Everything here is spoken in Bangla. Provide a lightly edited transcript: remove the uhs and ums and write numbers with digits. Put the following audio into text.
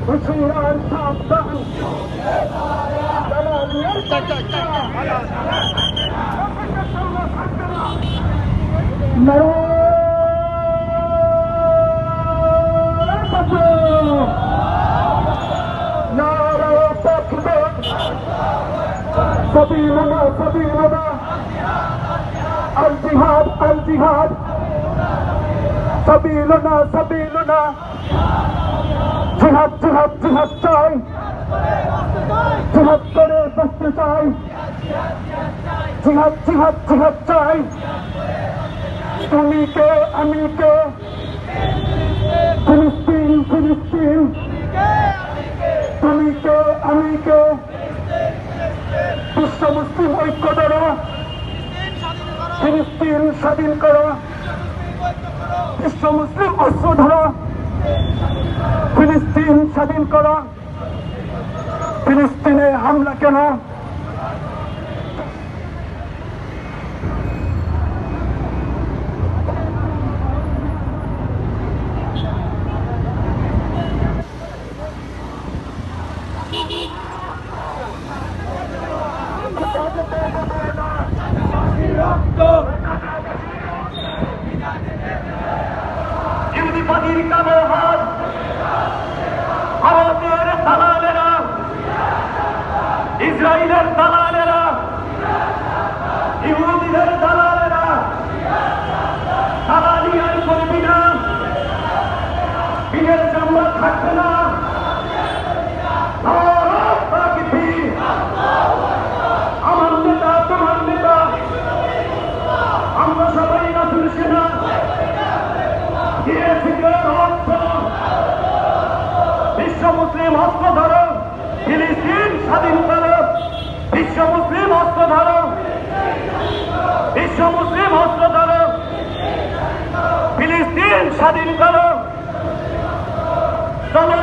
হুঁশিয়ার সাবধান سبيلنا سبيلنا الجهاد الجهاد سبيلنا سبيلنا جهاد جهاد جهاد চাই জিহাদ করে বাঁচতে চাই জিহাদ জিহাদ জিহাদ চাই তুমি কে আমি কে ফিলিস্তিন ফিলিস্তিন তুমি কে আমি কে বিশ্ব মুসলিম ঐক্য ধরো ফিলিস্তিন স্বাধীন করো বিশ্ব মুসলিম অস্ত্র ধরো ফিলিস্তিন স্বাধীন করো ফিলিস্তিনে হামলা কেন ইহুদিবাদীর কালো হাত ভারতের দালালেরা ইসরায়েলের দালালেরা ইহুদিদের দালালেরা দালালি আর করবি না বিয়ের চামড়া থাকবে না আমার নেতা তোমার নেতা আমরা সবাই রাসূল সেনা বিশ্ব মুসলিম অস্ত্র ধরো ফিলিস্তিন স্বাধীন করো বিশ্ব মুসলিম অস্ত্র ধরো বিশ্ব মুসলিম অস্ত্র ধরো ফিলিস্তিন স্বাধীন করো চলো